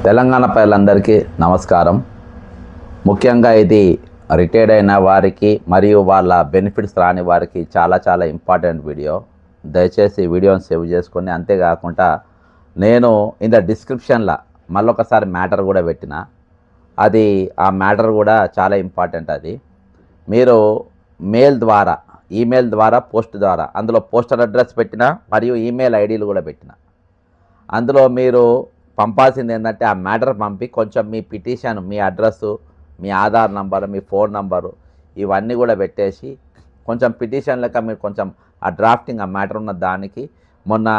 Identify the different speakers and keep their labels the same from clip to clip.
Speaker 1: తెలంగాణ ప్రజలందరికీ నమస్కారం. ముఖ్యంగా ఇది రిటైర్డ్ అయిన వారికి మరియు వాళ్ళ బెనిఫిట్స్ రాని వారికి చాలా ఇంపార్టెంట్ వీడియో. దయచేసి వీడియోని సేవ్ చేసుకొని, అంతేకాకుండా నేను ఇన్ ద డిస్క్రిప్షన్లో మళ్ళొకసారి మ్యాటర్ కూడా పెట్టిన, అది ఆ మ్యాటర్ కూడా చాలా ఇంపార్టెంట్. అది మీరు మెయిల్ ద్వారా, ఈమెయిల్ ద్వారా, పోస్ట్ ద్వారా, అందులో పోస్టల్ అడ్రస్ పెట్టిన మరియు ఈమెయిల్ ఐడీలు కూడా పెట్టిన. అందులో మీరు పంపాల్సింది ఏంటంటే ఆ మ్యాటర్ పంపి కొంచెం మీ పిటిషన్, మీ అడ్రస్సు, మీ ఆధార్ నంబరు, మీ ఫోన్ నంబరు ఇవన్నీ కూడా పెట్టేసి కొంచెం పిటిషన్ లెక్క మీరు కొంచెం ఆ డ్రాఫ్టింగ్, ఆ మ్యాటర్ ఉన్న దానికి మొన్న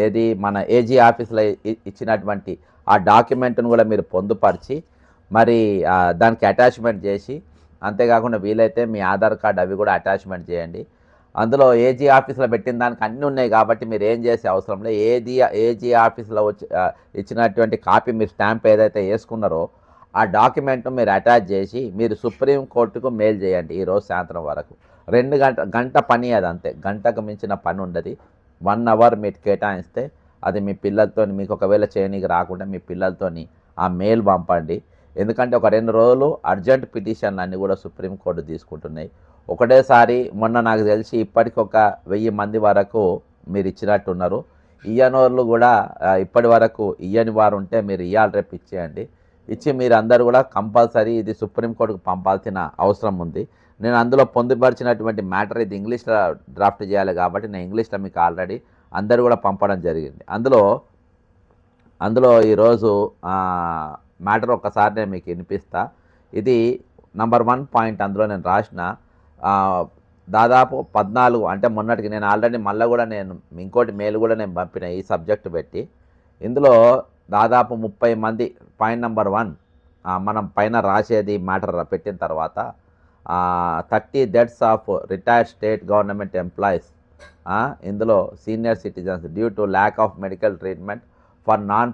Speaker 1: ఏది మన ఏజీ ఆఫీస్లో ఇచ్చినటువంటి ఆ డాక్యుమెంట్ను కూడా మీరు పొందుపరిచి మరి దానికి అటాచ్మెంట్ చేసి, అంతేకాకుండా వీలైతే మీ ఆధార్ కార్డు అవి కూడా అటాచ్మెంట్ చేయండి. అందులో ఏజీ ఆఫీస్లో పెట్టిన దానికి అన్నీ ఉన్నాయి కాబట్టి మీరు ఏం చేసే అవసరం లేదు. ఏజీ ఆఫీస్లో ఇచ్చినటువంటి కాపీ మీరు స్టాంప్ ఏదైతే వేసుకున్నారో ఆ డాక్యుమెంట్ను మీరు అటాచ్ చేసి మీరు సుప్రీంకోర్టుకు మెయిల్ చేయండి ఈరోజు సాయంత్రం వరకు. 2 గంట పని, అది అంతే. గంటకు మించిన పని ఉండదు. 1 అవర్ మీరు కేటాయిస్తే అది మీ పిల్లలతో, మీకు ఒకవేళ చేయనీకి రాకుండా మీ పిల్లలతోని ఆ మెయిల్ పంపండి. ఎందుకంటే ఒక 2 రోజులు అర్జెంట్ పిటిషన్లు అన్నీ కూడా సుప్రీంకోర్టు తీసుకుంటున్నాయి ఒకటేసారి. మొన్న నాకు తెలిసి ఇప్పటికి ఒక 1000 మంది వరకు మీరు ఇచ్చినట్టున్నారు. ఇయ్యనోళ్ళు కూడా ఇప్పటి వరకు ఇయ్యని వారు ఉంటే మీరు ఇయ్యాలి, రేపు ఇచ్చేయండి. ఇచ్చి మీరు అందరూ కూడా కంపల్సరీ ఇది సుప్రీంకోర్టుకు పంపాల్సిన అవసరం ఉంది. నేను అందులో పొందుపరిచినటువంటి మ్యాటర్ ఇది ఇంగ్లీష్లో డ్రాఫ్ట్ చేయాలి కాబట్టి నేను ఇంగ్లీష్లో మీకు ఆల్రెడీ అందరూ కూడా పంపడం జరిగింది. అందులో ఈరోజు మ్యాటర్ ఒక్కసారి నేను మీకు వినిపిస్తా. ఇది నంబర్ 1 పాయింట్ అందులో నేను రాసిన దాదాపు 14, అంటే మొన్నటికి నేను ఆల్రెడీ మళ్ళీ కూడా నేను ఇంకోటి మెయిల్ కూడా నేను పంపిన ఈ సబ్జెక్టు పెట్టి. ఇందులో దాదాపు 30 మంది పాయింట్ నంబర్ 1 మనం పైన రాసేది మ్యాటర్ పెట్టిన తర్వాత 30 deaths of retired state government employees, ఇందులో senior citizens due to lack of medical treatment for non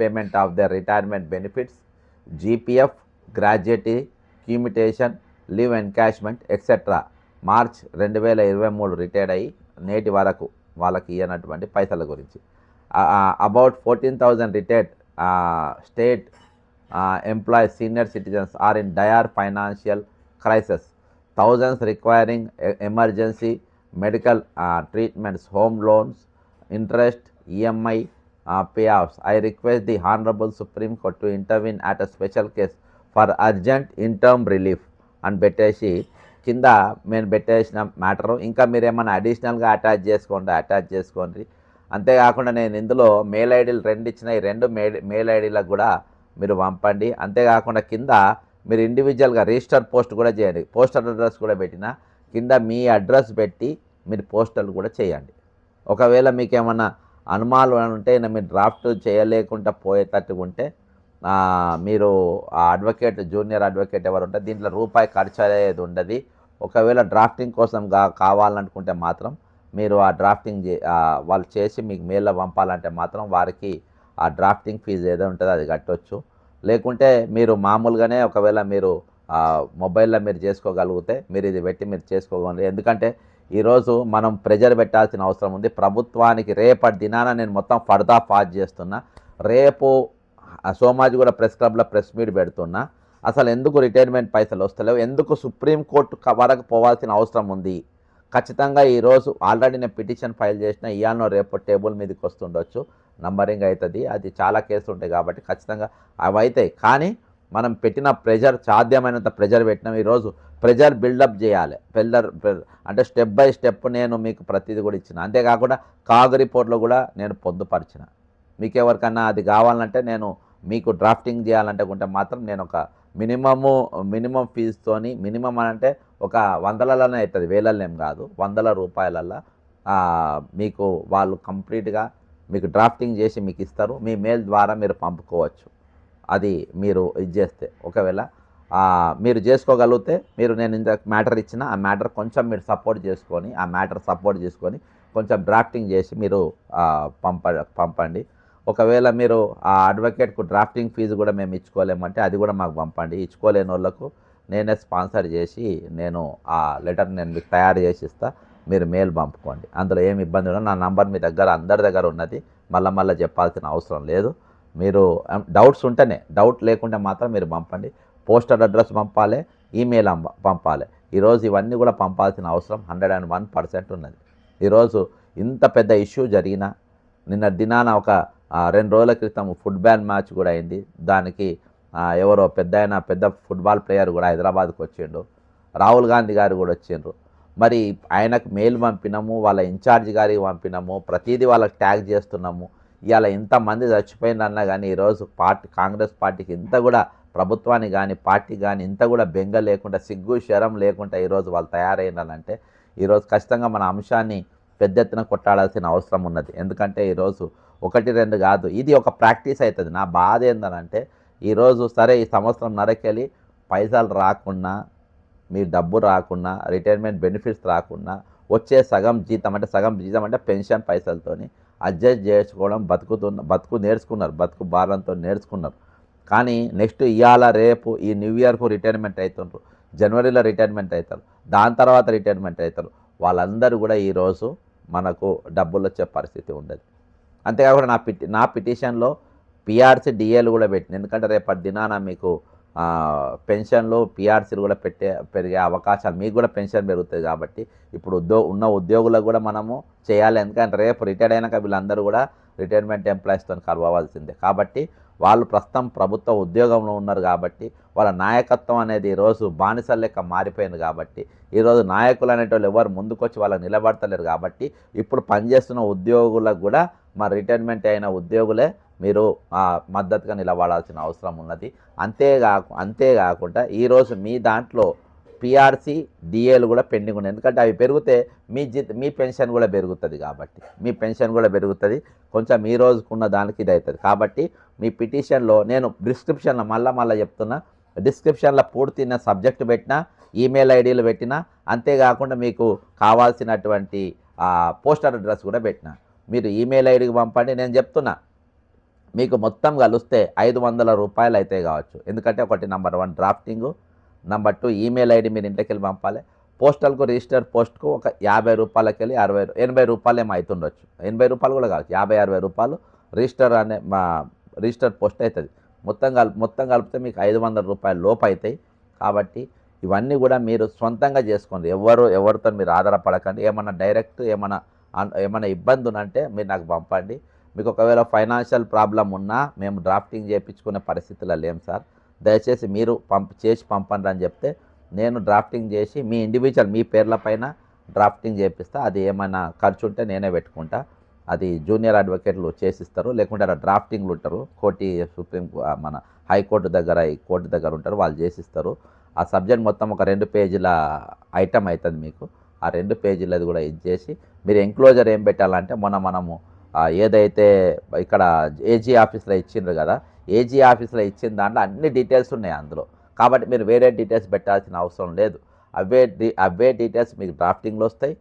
Speaker 1: payment of the retirement benefits, GPF, gratuity, commutation, leave encashment etcetera March 2023 retired అయ్యి నేటి వరకు వాళ్ళకి ఇవ్వనటువంటి పైసల గురించి. About 14,000 retired state employees senior citizens are in dire financial crisis, thousands requiring emergency medical treatments, home loans, interest, EMI payouts. I request the Honorable Supreme Court to intervene at a special case for urgent interim relief అని పెట్టేసి కింద నేను పెట్టేసిన matter. ఇంకా మీరు ఏమైనా అడిషనల్గా attach చేసుకోండి. అంతేకాకుండా నేను ఇందులో మెయిల్ ఐడీలు 2 ఇచ్చిన, ఈ 2 మెయిల్ ఐడీలకు కూడా మీరు పంపండి. అంతేకాకుండా కింద మీరు ఇండివిజువల్గా రిజిస్టర్ పోస్ట్ కూడా చేయండి. పోస్టల్ అడ్రస్ కూడా పెట్టిన కింద మీ అడ్రస్ పెట్టి మీరు పోస్టల్ కూడా చేయండి. ఒకవేళ మీకు ఏమన్నా అనుమానాలు ఉంటే, మీరు డ్రాఫ్ట్ చేయలేకుండా పోయేటట్టుగా ఉంటే మీరు ఆ అడ్వకేట్, జూనియర్ అడ్వకేట్ ఎవరు ఉంటే దీంట్లో రూపాయి ఖర్చు అయ్యేది ఉండదు. ఒకవేళ డ్రాఫ్టింగ్ కోసం కావాలనుకుంటే మాత్రం మీరు ఆ డ్రాఫ్టింగ్ వాళ్ళు చేసి మీకు మెయిల్లో పంపాలంటే మాత్రం వారికి ఆ డ్రాఫ్టింగ్ ఫీజు ఏదో ఉంటుందో అది కట్టవచ్చు. లేకుంటే మీరు మామూలుగానే ఒకవేళ మీరు మొబైల్లో మీరు చేసుకోగలిగితే మీరు ఇది పెట్టి మీరు చేసుకోగలరు. ఎందుకంటే ఈరోజు మనం ప్రెజర్ పెట్టాల్సిన అవసరం ఉంది ప్రభుత్వానికి. రేపటి దినాన నేను మొత్తం ఫర్దా పాస్ చేస్తున్నా. రేపు సోమాజిగూడ ప్రెస్ క్లబ్లో ప్రెస్ మీట్ పెడుతున్నా. అసలు ఎందుకు రిటైర్మెంట్ పైసలు వస్తలేవు, ఎందుకు సుప్రీంకోర్టు వరకు పోవాల్సిన అవసరం ఉంది. ఖచ్చితంగా ఈరోజు ఆల్రెడీ నేను పిటిషన్ ఫైల్ చేసిన, ఇయానో రేపు టేబుల్ మీదకి వస్తుండొచ్చు, నంబరింగ్ అవుతుంది. అది చాలా కేసులు ఉంటాయి కాబట్టి ఖచ్చితంగా అవి అవుతాయి. కానీ మనం పెట్టిన ప్రెజర్, సాధ్యమైనంత ప్రెజర్ పెట్టినాం. ఈరోజు ప్రెజర్ బిల్డప్ చేయాలి. అంటే స్టెప్ బై స్టెప్ నేను మీకు ప్రతిదీ కూడా ఇచ్చిన. అంతేకాకుండా కాగ్ రిపోర్ట్లో కూడా నేను పొందుపరిచిన. మీకు ఎవరికన్నా అది కావాలంటే నేను మీకు డ్రాఫ్టింగ్ చేయాలంటే మాత్రం నేను ఒక మినిమం ఫీజుతోని, మినిమం అంటే ఒక 100లలోనే అవుతుంది, వేలల్లో ఏం కాదు, 100 రూపాయలల్లో మీకు వాళ్ళు కంప్లీట్గా మీకు డ్రాఫ్టింగ్ చేసి మీకు ఇస్తారు. మీ మెయిల్ ద్వారా మీరు పంపుకోవచ్చు. అది మీరు ఇది చేస్తే, ఒకవేళ మీరు చేసుకోగలిగితే మీరు నేను ఇంత మ్యాటర్ ఇచ్చిన ఆ మ్యాటర్ కొంచెం మీరు సపోర్ట్ చేసుకొని కొంచెం డ్రాఫ్టింగ్ చేసి మీరు పంపండి. ఒకవేళ మీరు ఆ అడ్వకేట్కు డ్రాఫ్టింగ్ ఫీజు కూడా మేము ఇచ్చుకోలేమంటే అది కూడా మాకు పంపండి. ఇచ్చుకోలేని వాళ్ళకు నేనే స్పాన్సర్ చేసి నేను ఆ లెటర్ నేను మీకు తయారు చేసి ఇస్తా. మీరు మెయిల్ పంపుకోండి. అందులో ఏమి ఇబ్బంది ఉండదు. నా నంబర్ మీ దగ్గర అందరి దగ్గర ఉన్నది, మళ్ళీ చెప్పాల్సిన అవసరం లేదు. మీరు డౌట్స్ ఉంటేనే, డౌట్ లేకుంటే మాత్రం మీరు పంపండి. పోస్టల్ అడ్రస్ పంపాలి, ఈమెయిల్ పంపాలి. ఈరోజు ఇవన్నీ కూడా పంపాల్సిన అవసరం 101% ఉన్నది. ఈరోజు ఇంత పెద్ద ఇష్యూ జరిగినా, నిన్న దినాన ఒక 2 రోజుల క్రితం ఫుట్బాల్ మ్యాచ్ కూడా అయింది. దానికి ఎవరో పెద్ద ఫుట్బాల్ ప్లేయర్ కూడా హైదరాబాద్కి వచ్చిండు. రాహుల్ గాంధీ గారు కూడా వచ్చిండ్రు. మరి ఆయనకు మెయిల్ పంపినాము, వాళ్ళ ఇన్ఛార్జ్ గారికి పంపినాము, ప్రతిదీ వాళ్ళకి ట్యాగ్ చేస్తున్నాము. ఇవాళ ఇంతమంది చచ్చిపోయిందన్నా కానీ ఈరోజు కాంగ్రెస్ పార్టీకి ఇంత కూడా, ప్రభుత్వానికి కానీ పార్టీకి కానీ ఇంత కూడా బెంగ లేకుండా, సిగ్గు శరం లేకుండా ఈరోజు వాళ్ళు తయారైందంటే ఈరోజు ఖచ్చితంగా మన అంశాన్ని పెద్ద ఎత్తున కొట్టాడాల్సిన అవసరం ఉన్నది. ఎందుకంటే ఈరోజు 1, 2 కాదు, ఇది ఒక ప్రాక్టీస్ అవుతుంది. నా బాధ ఏంటంటే ఈరోజు సరే ఈ సంవత్సరం నరకెళ్ళి పైసలు రాకున్నా, మీ డబ్బు రాకున్నా, రిటైర్మెంట్ బెనిఫిట్స్ రాకున్నా, వచ్చే సగం జీతం అంటే పెన్షన్ పైసలతోని అడ్జస్ట్ చేసుకోవడం, బతుకు నేర్చుకున్నారు, బతుకు భారంతో నేర్చుకున్నారు. కానీ నెక్స్ట్ ఇవాళ రేపు ఈ న్యూ ఇయర్కు రిటైర్మెంట్ అవుతుండ్రు, జనవరిలో రిటైర్మెంట్ అవుతారు, దాని తర్వాత రిటైర్మెంట్ అవుతారు. వాళ్ళందరూ కూడా ఈరోజు మనకు డబ్బులు వచ్చే పరిస్థితి ఉండదు. అంతేకాకుండా నా పిటిషన్లో పిఆర్సీ డిఏలు కూడా పెట్టింది. ఎందుకంటే రేపటి దినాన మీకు పెన్షన్లు పిఆర్సీలు కూడా పెరిగే అవకాశాలు, మీకు కూడా పెన్షన్ పెరుగుతుంది. కాబట్టి ఇప్పుడు ఉన్న ఉద్యోగులకు కూడా మనము చేయాలి. ఎందుకంటే రేపు రిటైర్డ్ అయినాక వీళ్ళందరూ కూడా రిటైర్మెంట్ ఎంప్లాయీస్తో కలవాల్సిందే. కాబట్టి వాళ్ళు ప్రస్తుతం ప్రభుత్వ ఉద్యోగంలో ఉన్నారు. కాబట్టి వాళ్ళ నాయకత్వం అనేది ఈరోజు బానిసల లెక్క మారిపోయింది. కాబట్టి ఈరోజు నాయకులు అనేటోళ్ళు ఎవరు ముందుకొచ్చి వాళ్ళకి నిలబడతలేరు. కాబట్టి ఇప్పుడు పనిచేస్తున్న ఉద్యోగులకు కూడా రిటైర్మెంట్ అయిన ఉద్యోగులే మీరు మద్దతుగా నిలబడాల్సిన అవసరం ఉన్నది. అంతేకాకుండా ఈరోజు మీ దాంట్లో పిఆర్సీ డిఏలు కూడా పెండింగ్ ఉన్నాయి. ఎందుకంటే అవి పెరిగితే మీ పెన్షన్ కూడా పెరుగుతుంది. కాబట్టి మీ పెన్షన్ కూడా పెరుగుతుంది. కొంచెం ఈ రోజుకున్న దానికి ఇది అవుతుంది. కాబట్టి మీ పిటిషన్లో నేను డిస్క్రిప్షన్లో మళ్ళీ చెప్తున్నా, డిస్క్రిప్షన్లో పూర్తి సబ్జెక్టు పెట్టినా, ఈమెయిల్ ఐడీలు పెట్టినా, అంతేకాకుండా మీకు కావాల్సినటువంటి పోస్టల్ అడ్రస్ కూడా పెట్టినా. మీరు ఈమెయిల్ ఐడికి పంపండి. నేను చెప్తున్నా మీకు మొత్తం కలిస్తే 500 రూపాయలు అయితే కావచ్చు. ఎందుకంటే ఒకటి నంబర్ 1 డ్రాఫ్టింగు, నంబర్ 2 ఈమెయిల్ ఐడి మీరు ఇంటికి వెళ్ళి పంపాలి. పోస్టల్కు రిజిస్టర్ పోస్ట్కు ఒక 50 రూపాయలకి వెళ్ళి 80 రూపాయలు ఏమో అవుతుండొచ్చు. 80 రూపాయలు కూడా కావచ్చు, 50-60 రూపాయలు రిజిస్టర్ పోస్ట్ అవుతుంది. మొత్తం కలిపితే మీకు 500 రూపాయల లోపు అవుతాయి. కాబట్టి ఇవన్నీ కూడా మీరు సొంతంగా చేసుకోండి. ఎవరితో మీరు ఆధారపడకండి. ఏమన్నా ఇబ్బంది ఉందంటే మీరు నాకు పంపండి. మీకు ఒకవేళ ఫైనాన్షియల్ ప్రాబ్లం ఉన్నా మేము డ్రాఫ్టింగ్ చేయించుకునే పరిస్థితుల్లో లేం సార్, దయచేసి మీరు చేసి పంపండి అని చెప్తే నేను డ్రాఫ్టింగ్ చేసి మీ ఇండివిజువల్ మీ పేర్ల పైన డ్రాఫ్టింగ్ చేపిస్తా. అది ఏమైనా ఖర్చు ఉంటే నేనే పెట్టుకుంటా. అది జూనియర్ అడ్వకేట్లు చేసిస్తారు. లేకుంటే అలా డ్రాఫ్టింగ్లు ఉంటారు, మన హైకోర్టు దగ్గర, ఈ కోర్టు దగ్గర ఉంటారు, వాళ్ళు చేసిస్తారు. ఆ సబ్జెక్ట్ మొత్తం ఒక 2 పేజీల ఐటమ్ అవుతుంది మీకు. ఆ 2 పేజీలది కూడా ఇచ్చేసి మీరు ఎంక్లోజర్ ఏం పెట్టాలంటే మనము ఏదైతే ఇక్కడ ఏజీ ఆఫీస్లో ఇచ్చిండ్రు కదా, ఏజీ ఆఫీస్లో ఇచ్చిన దాంట్లో అన్ని డీటెయిల్స్ ఉన్నాయి అందులో. కాబట్టి మీరు వేరే డీటెయిల్స్ పెట్టాల్సిన అవసరం లేదు. అవే డీటెయిల్స్ మీకు డ్రాఫ్టింగ్లో వస్తాయి.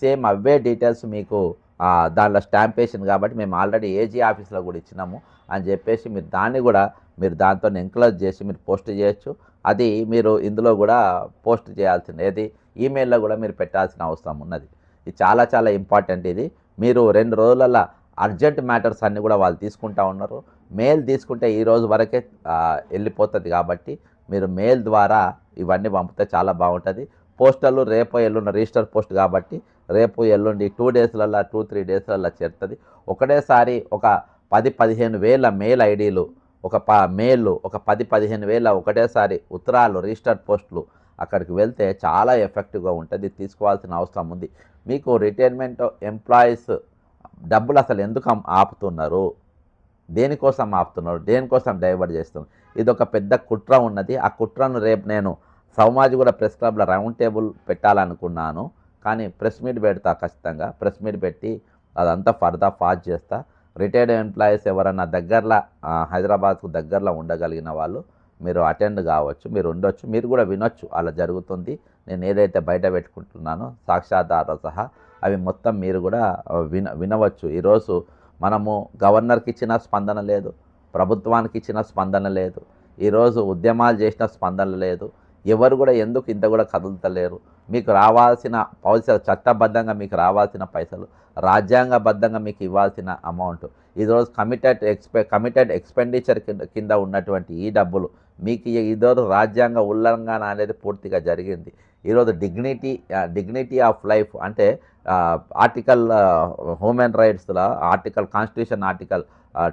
Speaker 1: సేమ్ అవే డీటెయిల్స్ మీకు దాంట్లో స్టాంప్ వేసింది. కాబట్టి మేము ఆల్రెడీ ఏజీ ఆఫీస్లో కూడా ఇచ్చినాము అని చెప్పేసి మీరు దాన్ని కూడా దాంతో ఎంక్లోజ్ చేసి మీరు పోస్ట్ చేయొచ్చు. అది మీరు ఇందులో కూడా పోస్ట్ చేయాల్సింది, ఏది ఈమెయిల్లో కూడా మీరు పెట్టాల్సిన అవసరం ఉన్నది. ఇది చాలా చాలా ఇంపార్టెంట్. ఇది మీరు 2 రోజులలో అర్జెంట్ మ్యాటర్స్ అన్నీ కూడా వాళ్ళు తీసుకుంటా ఉన్నారు. మెయిల్ తీసుకుంటే ఈ రోజు వరకే వెళ్ళిపోతుంది. కాబట్టి మీరు మెయిల్ ద్వారా ఇవన్నీ పంపితే చాలా బాగుంటుంది. పోస్టర్లు రేపు ఎల్లుండి రిజిస్టర్ పోస్ట్ కాబట్టి రేపు ఎల్లుండి 2 డేస్లలో 2-3 డేస్లలో చేరుతుంది. ఒకటేసారి ఒక 10-15 వేల మెయిల్ ఐడీలు, ఒక 10-15 వేల ఒకటేసారి ఉత్తరాలు, రిజిస్టర్ పోస్టులు అక్కడికి వెళ్తే చాలా ఎఫెక్టివ్గా ఉంటుంది. తీసుకోవాల్సిన అవసరం ఉంది. మీకు రిటైర్మెంట్ ఎంప్లాయీస్ డబ్బులు అసలు ఎందుకు ఆపుతున్నారు, దేనికోసం ఆపుతున్నారు, దేనికోసం డైవర్ట్ చేస్తున్నారు, ఇది ఒక పెద్ద కుట్ర ఉన్నది. ఆ కుట్రను రేపు నేను సౌమాజిగూడ ప్రెస్ క్లబ్లో రౌండ్ టేబుల్ పెట్టాలనుకున్నాను. కానీ ప్రెస్ మీట్ పెడతా, ఖచ్చితంగా ప్రెస్ మీట్ పెట్టి అదంతా ఫాస్ట్ చేస్తా. రిటైర్డ్ ఎంప్లాయీస్ ఎవరన్నా దగ్గరలో హైదరాబాద్కు దగ్గరలో ఉండగలిగిన వాళ్ళు మీరు అటెండ్ కావచ్చు, మీరు ఉండొచ్చు, మీరు కూడా వినొచ్చు అలా జరుగుతుంది. నేను ఏదైతే బయట పెట్టుకుంటున్నానో సాక్ష్యాధారాలు సహా అవి మొత్తం మీరు కూడా వినవచ్చు. ఈరోజు మనము గవర్నర్కి ఇచ్చిన స్పందన లేదు, ప్రభుత్వానికి ఇచ్చిన స్పందన లేదు, ఈరోజు ఉద్యమాలు చేసిన స్పందన లేదు. ఎవరు కూడా ఎందుకు ఇంత కూడా కదులుతలేరు. మీకు రావాల్సిన పైసలు, చట్టబద్ధంగా మీకు రావాల్సిన పైసలు, రాజ్యాంగబద్ధంగా మీకు ఇవ్వాల్సిన అమౌంట్, ఈరోజు కమిటెడ్ ఎక్స్పెండిచర్ కింద ఉన్నటువంటి ఈ డబ్బులు మీకు ఈరోజు రాజ్యాంగ ఉల్లంఘన అనేది పూర్తిగా జరిగింది. ఈరోజు డిగ్నిటీ ఆఫ్ లైఫ్ అంటే ఆర్టికల్ హ్యూమన్ రైట్స్లో కాన్స్టిట్యూషన్ ఆర్టికల్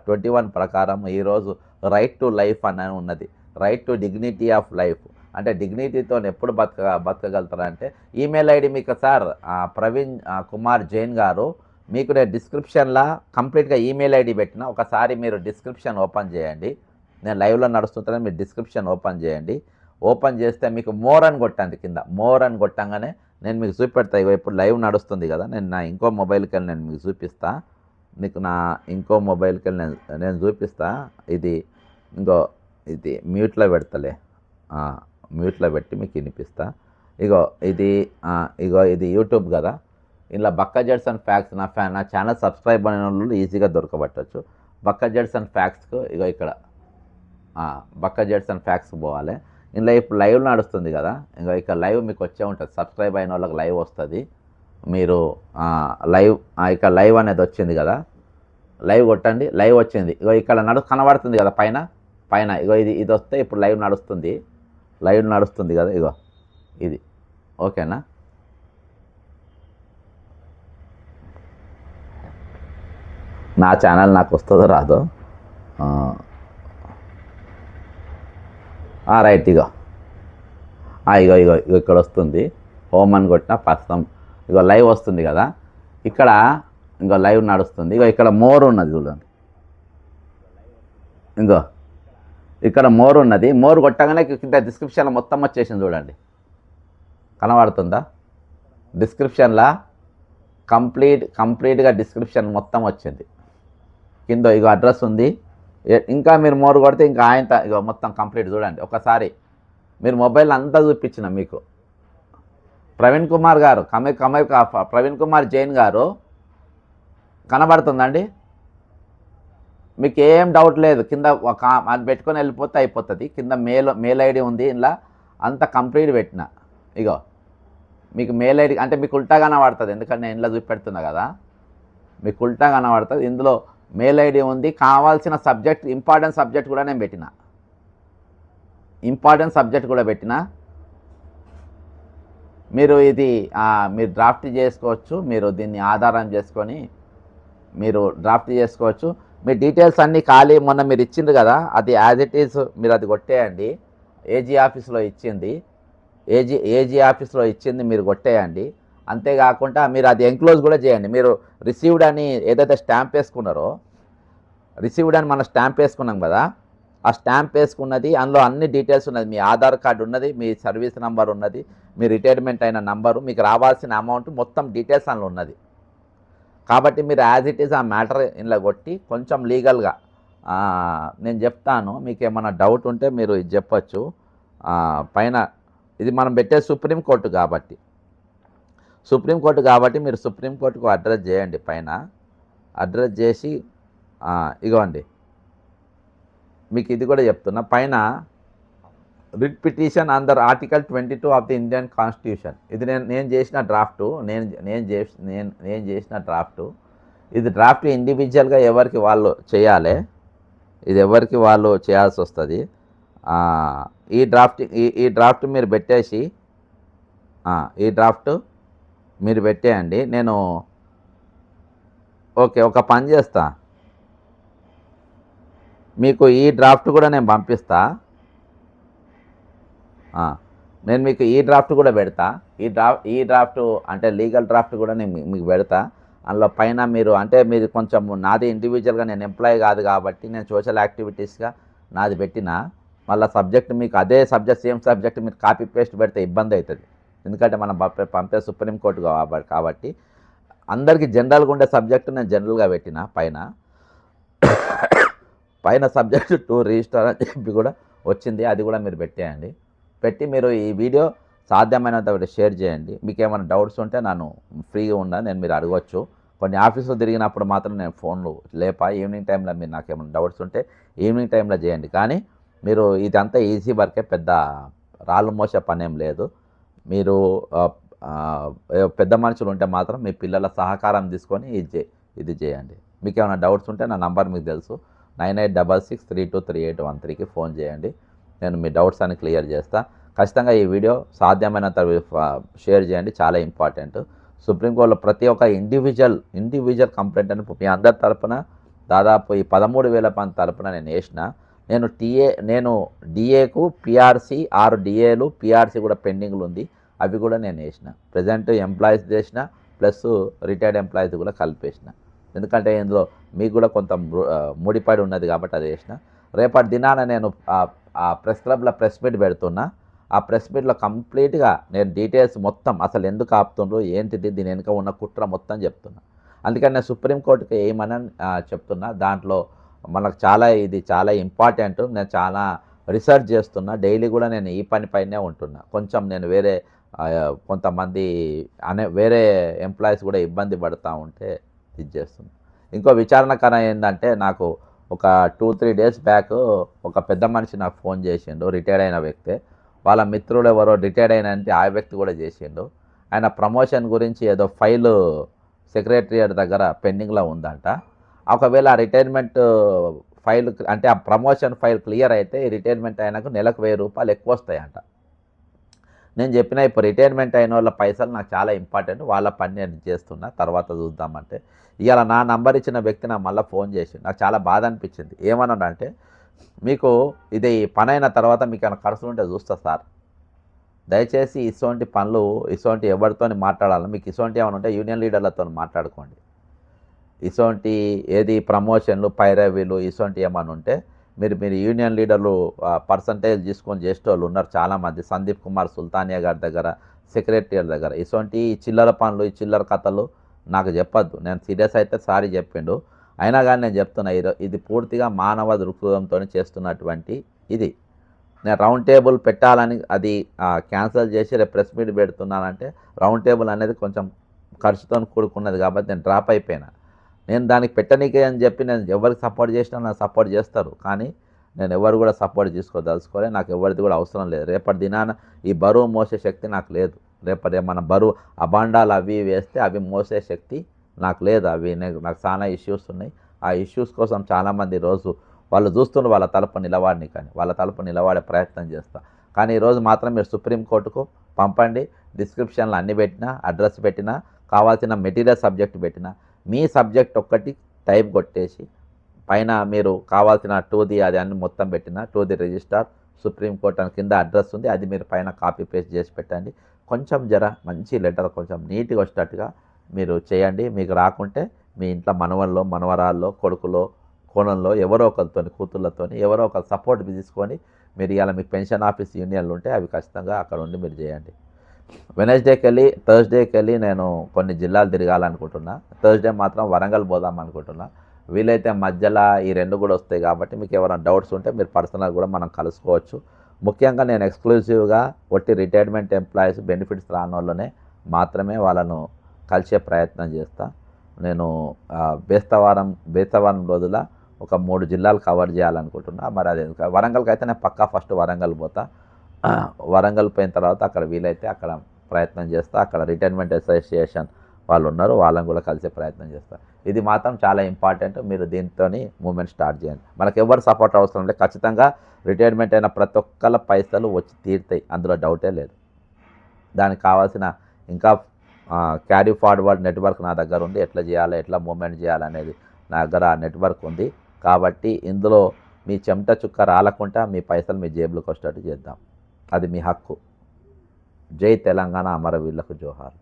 Speaker 1: 21 ప్రకారం ఈరోజు రైట్ టు లైఫ్ అని ఉన్నది. Right to dignity of life అంటే డిగ్నిటీతో ఎప్పుడు బతకగలుగుతారంటే ఈమెయిల్ ఐడి మీకు సార్ ప్రవీణ్ కుమార్ జైన్ గారు, మీకు నేను డిస్క్రిప్షన్లో కంప్లీట్గా ఈమెయిల్ ఐడి పెట్టిన, ఒకసారి మీరు డిస్క్రిప్షన్ ఓపెన్ చేయండి. నేను లైవ్లో నడుస్తుంటే మీరు డిస్క్రిప్షన్ ఓపెన్ చేయండి. ఓపెన్ చేస్తే మీకు మోర్ అని కొట్టండి, కింద మోర్ అని కొట్టంగానే నేను మీకు చూపెడతా. ఇప్పుడు లైవ్ నడుస్తుంది కదా, నేను నా ఇంకో మొబైల్కి వెళ్ళి నేను మీకు చూపిస్తా. మీకు నా ఇంకో మొబైల్కి వెళ్ళి నేను చూపిస్తా. ఇది మ్యూట్లో పెడతలే, మ్యూట్లో పెట్టి మీకు వినిపిస్తా. ఇది యూట్యూబ్ కదా, ఇలా బక్క జెట్స్ అండ్ ఫ్యాక్ట్స్ నా ఛానల్ సబ్స్క్రైబ్ అయిన వాళ్ళు ఈజీగా దొరకబట్టచ్చు. బక్క జెట్స్ అండ్ ఫ్యాక్ట్స్కు ఇక్కడ బక్క జెట్స్ అండ్ ఫ్యాక్ట్స్కి పోవాలి. ఇలా ఇప్పుడు లైవ్ నడుస్తుంది కదా, ఇక్కడ లైవ్ మీకు వచ్చే ఉంటుంది. సబ్స్క్రైబ్ అయిన వాళ్ళకి లైవ్ వస్తుంది. మీరు లైవ్ అనేది వచ్చింది కదా, లైవ్ కొట్టండి. లైవ్ వచ్చింది, ఇక్కడ కనబడుతుంది కదా పైన ఇది వస్తే ఇప్పుడు లైవ్ నడుస్తుంది కదా, ఇది ఓకేనా. నా ఛానల్ నాకు వస్తుందో రాదో, రైట్. ఇక్కడ వస్తుంది, హోమ్ అని కొట్టిన ప్రస్తుతం లైవ్ వస్తుంది కదా. ఇక్కడ లైవ్ నడుస్తుంది. ఇక్కడ మోర్ ఉన్నది చూడండి, ఇక్కడ మోర్ ఉన్నది. మోర్ కొట్టగానే కింద డిస్క్రిప్షన్లో మొత్తం వచ్చేసింది చూడండి, కనబడుతుందా? డిస్క్రిప్షన్లో కంప్లీట్గా డిస్క్రిప్షన్ మొత్తం వచ్చింది. కింద అడ్రస్ ఉంది. ఇంకా మీరు మోర్ కొడితే ఇంకా ఆయన మొత్తం కంప్లీట్ చూడండి. ఒకసారి మీరు మొబైల్ అంతా చూపించిన మీకు ప్రవీణ్ కుమార్ గారు, ప్రవీణ్ కుమార్ జైన్ గారు కనబడుతుందండి. మీకు ఏం డౌట్ లేదు, కింద అది పెట్టుకొని వెళ్ళిపోతే అయిపోతుంది. కింద మెయిల్ ఐడి ఉంది, ఇలా అంతా కంప్లీట్ పెట్టిన. మీకు మెయిల్ ఐడి అంటే మీకు ఉల్టా కనబడుతుంది, ఎందుకంటే నేను ఇలా చూపెడుతున్నా కదా, మీకు ఉల్టా కనబడుతుంది. ఇందులో మెయిల్ ఐడి ఉంది. కావాల్సిన సబ్జెక్ట్, ఇంపార్టెంట్ సబ్జెక్ట్ కూడా నేను పెట్టిన, మీరు మీరు డ్రాఫ్ట్ చేసుకోవచ్చు. మీరు దీన్ని ఆధారం చేసుకొని మీరు డ్రాఫ్ట్ చేసుకోవచ్చు. మీ డీటెయిల్స్ అన్నీ ఖాళీ మొన్న మీరు ఇచ్చిండ్రు కదా, అది యాజ్ ఇట్ ఈజ్ మీరు అది కొట్టేయండి. ఏజీ ఆఫీస్లో ఇచ్చింది, ఏజీ ఆఫీస్లో ఇచ్చింది మీరు కొట్టేయండి. అంతేకాకుండా మీరు అది ఎంక్లోజ్ కూడా చేయండి. మీరు రిసీవ్డ్ అని ఏదైతే స్టాంప్ వేసుకున్నారో, రిసీవ్డ్ అని మనం స్టాంప్ వేసుకున్నాం కదా, ఆ స్టాంప్ వేసుకున్నది అందులో అన్ని డీటెయిల్స్ ఉన్నది. మీ ఆధార్ కార్డు ఉన్నది, మీ సర్వీస్ నెంబర్ ఉన్నది, మీ రిటైర్మెంట్ అయిన నంబరు, మీకు రావాల్సిన అమౌంట్ మొత్తం డీటెయిల్స్ అందులో ఉన్నది. కాబట్టి మీరు యాజ్ ఇట్ ఈజ్ ఆ మ్యాటర్ ఇంట్లో కొట్టి కొంచెం లీగల్గా నేను చెప్తాను. మీకు ఏమైనా డౌట్ ఉంటే మీరు ఇది చెప్పచ్చు. పైన ఇది మనం పెట్టే సుప్రీంకోర్టు కాబట్టి మీరు సుప్రీంకోర్టుకు అడ్రస్ చేయండి. పైన అడ్రస్ చేసి ఇగోండి, మీకు ఇది కూడా చెప్తున్నా. పైన writ petition under article 22 of the Indian constitution. ఇది నేను చేసిన డ్రాఫ్టు, నేను చేసిన డ్రాఫ్టు. ఇది డ్రాఫ్ట్ ఇండివిజువల్గా ఎవరికి వాళ్ళు చేయాలి, ఇది ఎవరికి వాళ్ళు చేయాల్సి వస్తుంది. ఈ డ్రాఫ్ట్ మీరు పెట్టేసి మీరు పెట్టేయండి. నేను ఒక పని చేస్తా, మీకు ఈ డ్రాఫ్ట్ కూడా నేను పంపిస్తా. నేను మీకు ఈ డ్రాఫ్ట్ కూడా పెడతా. ఈ డ్రాఫ్ట్ అంటే లీగల్ డ్రాఫ్ట్ కూడా నేను మీకు పెడతా. అందులో పైన మీరు అంటే మీరు కొంచెం నాది ఇండివిజువల్గా, నేను ఎంప్లాయీ కాదు కాబట్టి నేను సోషల్ యాక్టివిటీస్గా నాది పెట్టిన. మళ్ళీ సబ్జెక్ట్ మీకు అదే సబ్జెక్ట్, సేమ్ సబ్జెక్ట్ మీరు కాపీ పేస్ట్ పెడితే ఇబ్బంది అవుతుంది. ఎందుకంటే మనం పంపే సుప్రీంకోర్టు కాబట్టి అందరికీ జనరల్గా ఉండే సబ్జెక్టు నేను జనరల్గా పెట్టిన. పైన సబ్జెక్టు 2 రిజిస్టర్ అని చెప్పి కూడా వచ్చింది, అది కూడా మీరు పెట్టేయండి. పెట్టి మీరు ఈ వీడియో సాధ్యమైనంత షేర్ చేయండి. మీకు ఏమైనా డౌట్స్ ఉంటే నన్ను ఫ్రీగా నేను మీరు అడగవచ్చు. కొన్ని ఆఫీసులో తిరిగినప్పుడు మాత్రం నేను ఫోన్లు ఈవినింగ్ టైంలో మీరు నాకు ఏమైనా డౌట్స్ ఉంటే ఈవినింగ్ టైంలో చేయండి. కానీ మీరు ఇదంతా ఈజీ వర్కే, పెద్ద రాళ్ళు మోసే పని ఏం లేదు. మీరు పెద్ద మనుషులు ఉంటే మాత్రం మీ పిల్లల సహకారం తీసుకొని ఇది చేయండి. మీకు ఏమైనా డౌట్స్ ఉంటే నా నంబర్ మీకు తెలుసు, 9866323813కి ఫోన్ చేయండి. నేను మీ డౌట్స్ అన్ని క్లియర్ చేస్తా. ఖచ్చితంగా ఈ వీడియో సాధ్యమైనంత షేర్ చేయండి, చాలా ఇంపార్టెంట్. సుప్రీంకోర్టులో ప్రతి ఒక్క ఇండివిజువల్ కంప్లైంట్ అని మీ అందరి తరపున దాదాపు ఈ 13,000 మంది తరపున నేను వేసిన. నేను డిఏకు పిఆర్సీ 6 డిఏలు పిఆర్సీ కూడా పెండింగ్లు ఉంది, అవి కూడా నేను వేసిన. ప్రజెంట్ ఎంప్లాయీస్ చేసిన ప్లస్ రిటైర్డ్ ఎంప్లాయీస్ కూడా కలిపేసిన. ఎందుకంటే ఇందులో మీకు కూడా కొంత ముడిపడి ఉన్నది కాబట్టి అది వేసిన. రేపటి దినాన నేను ఆ ప్రెస్ క్లబ్లో ప్రెస్ మీట్ పెడుతున్నా. ఆ ప్రెస్ మీట్లో కంప్లీట్గా నేను డీటెయిల్స్ మొత్తం అసలు ఎందుకు ఆపుతుండ్రు, ఏంటిది, దీని వెనుక ఉన్న కుట్ర మొత్తం చెప్తున్నా. అందుకని నేను సుప్రీంకోర్టుకి ఏమని చెప్తున్నా. దాంట్లో మనకు ఇది చాలా ఇంపార్టెంట్. నేను చాలా రీసెర్చ్ చేస్తున్నా. డైలీ కూడా నేను ఈ పనిపైనే ఉంటున్నా. కొంచెం నేను కొంతమంది వేరే ఎంప్లాయీస్ కూడా ఇబ్బంది పడుతూ ఉంటే ఇది చేస్తున్నా. ఇంకో విచారణకరం ఏంటంటే, నాకు ఒక 2-3 డేస్ బ్యాక్ ఒక పెద్ద మనిషి నాకు ఫోన్ చేసిండు, రిటైర్డ్ అయిన వ్యక్తే. వాళ్ళ మిత్రుడు ఎవరో రిటైర్డ్ అయినంటే ఆ వ్యక్తి కూడా చేసిండు. ఆయన ప్రమోషన్ గురించి ఏదో ఫైలు సెక్రటరియట్ దగ్గర పెండింగ్లో ఉందంట. ఒకవేళ ఆ రిటైర్మెంట్ ఫైల్ అంటే ఆ ప్రమోషన్ ఫైల్ క్లియర్ అయితే రిటైర్మెంట్ అయినాక నెలకు 1000 రూపాయలు ఎక్కువ వస్తాయంట. నేను చెప్పిన ఇప్పుడు రిటైర్మెంట్ అయిన వాళ్ళ పైసలు నాకు చాలా ఇంపార్టెంట్, వాళ్ళ పని నేను చేస్తున్నా, తర్వాత చూద్దామంటే ఇవాళ నా నంబర్ ఇచ్చిన వ్యక్తి నాకు మళ్ళీ ఫోన్ చేసి నాకు చాలా బాధ అనిపించింది. ఏమన్నాడంటే, మీకు ఇది పని అయిన తర్వాత మీకు ఏమైనా ఖర్చులు ఉంటే చూస్తా సార్, దయచేసి ఇటువంటి పనులు ఎవరితో మాట్లాడాలి, మీకు ఇటువంటి ఏమైనా ఉంటే యూనియన్ లీడర్లతో మాట్లాడుకోండి. ఇటువంటి ప్రమోషన్లు పైరవీలు ఇటువంటి ఏమైనా ఉంటే మీరు యూనియన్ లీడర్లు పర్సంటేజ్ తీసుకొని చేసేటోళ్ళు ఉన్నారు చాలామంది. సందీప్ కుమార్ సుల్తానియా గారి దగ్గర, సెక్రటరియట్ దగ్గర ఇటువంటి చిల్లర పనులు, ఈ చిల్లర కథలు నాకు చెప్పొద్దు. నేను సీరియస్ అయితే సారీ చెప్పిండు, అయినా కానీ నేను చెప్తున్నా, ఇది పూర్తిగా మానవ దృక్పథంతో చేస్తున్నటువంటి ఇది. నేను రౌండ్ టేబుల్ పెట్టాలని అది క్యాన్సిల్ చేసి రేపు ప్రెస్ మీట్ పెడుతున్నానంటే, రౌండ్ టేబుల్ అనేది కొంచెం ఖర్చుతో కూడుకున్నది కాబట్టి నేను డ్రాప్ అయిపోయినా. నేను దానికి పెట్టనీకే అని చెప్పి నేను ఎవరికి సపోర్ట్ చేసినా నాకు సపోర్ట్ చేస్తారు, కానీ నేను ఎవరు కూడా సపోర్ట్ తీసుకోదలుచుకోలే. నాకు ఎవరిది కూడా అవసరం లేదు. రేపటి దినాన ఈ బరువు మోసే శక్తి నాకు లేదు. రేపటి మన బరువు అబాండాలు అవి వేస్తే అవి మోసే శక్తి నాకు లేదు. నాకు చాలా ఇష్యూస్ ఉన్నాయి. ఆ ఇష్యూస్ కోసం చాలామంది రోజు వాళ్ళు చూస్తుండ్రు వాళ్ళ తరపు నిలవాడిని, కానీ వాళ్ళ తరపు నిలబడే ప్రయత్నం చేస్తా. కానీ ఈరోజు మాత్రం మీరు సుప్రీంకోర్టుకు పంపండి. డిస్క్రిప్షన్లో అన్ని పెట్టినా, అడ్రస్ పెట్టినా, కావాల్సిన మెటీరియల్ సబ్జెక్ట్ పెట్టినా, మీ సబ్జెక్ట్ ఒక్కటి టైప్ కొట్టేసి పైన మీరు కావాల్సిన టూది అది అన్ని మొత్తం పెట్టిన టూది రిజిస్టార్ సుప్రీంకోర్టు అని కింద అడ్రస్ ఉంది, అది మీరు పైన కాపీ పేస్ట్ చేసి పెట్టండి. కొంచెం మంచి లెటర్ కొంచెం నీట్గా వచ్చేటట్టుగా మీరు చేయండి. మీకు రాకుంటే మీ ఇంట్లో మనవల్లో, మనవరాల్లో, కొడుకులో, కోణంలో ఎవరో ఒకరితో, కూతుళ్ళతో ఎవరో ఒకరు సపోర్ట్ తీసుకొని మీరు ఇవాళ మీకు పెన్షన్ ఆఫీస్ యూనియన్లు ఉంటే అవి ఖచ్చితంగా అక్కడ ఉండి మీరు చేయండి. థర్స్డేకి వెళ్ళి నేను కొన్ని జిల్లాలు తిరగాలనుకుంటున్నా. థర్స్డే మాత్రం వరంగల్ పోదాం అనుకుంటున్నా. వీలైతే మధ్యలో ఈ 2 కూడా వస్తాయి కాబట్టి మీకు ఎవరైనా డౌట్స్ ఉంటే మీరు పర్సనల్గా కూడా మనం కలుసుకోవచ్చు. ముఖ్యంగా నేను ఎక్స్క్లూజివ్గా రిటైర్మెంట్ ఎంప్లాయీస్ బెనిఫిట్స్ రాని వాళ్ళనే మాత్రమే వాళ్ళను కలిసే ప్రయత్నం చేస్తా. నేను బేస్తవారం రోజుల ఒక 3 జిల్లాలు కవర్ చేయాలనుకుంటున్నా. మరి అది వరంగల్కి అయితే నేను పక్కా ఫస్ట్ వరంగల్ పోతా. వరంగల్ పోయిన తర్వాత అక్కడ వీలైతే అక్కడ ప్రయత్నం చేస్తా. అక్కడ రిటైర్మెంట్ అసోసియేషన్ వాళ్ళు ఉన్నారు, వాళ్ళని కూడా కలిసే ప్రయత్నం చేస్తా. ఇది మాత్రం చాలా ఇంపార్టెంట్. మీరు దీంతో మూమెంట్ స్టార్ట్ చేయండి. మనకు ఎవరు సపోర్ట్ అవసరం లేదు. ఖచ్చితంగా రిటైర్మెంట్ అయిన ప్రతి ఒక్కళ్ళ పైసలు వచ్చి తీరుతాయి, అందులో డౌటే లేదు. దానికి కావాల్సిన ఇంకా క్యారీ ఫార్వర్డ్ నెట్వర్క్ నా దగ్గర ఉంది. ఎట్లా చేయాలి, ఎట్లా మూమెంట్ చేయాలనేది నా దగ్గర ఆ నెట్వర్క్ ఉంది. కాబట్టి ఇందులో మీ చెమట చుక్క రాలకుండా మీ పైసలు మీ జేబులోకి వచ్చేటట్టు చేద్దాం. అది మీ హక్కు. జై తెలంగాణ, అమరవీరులకు జోహార్.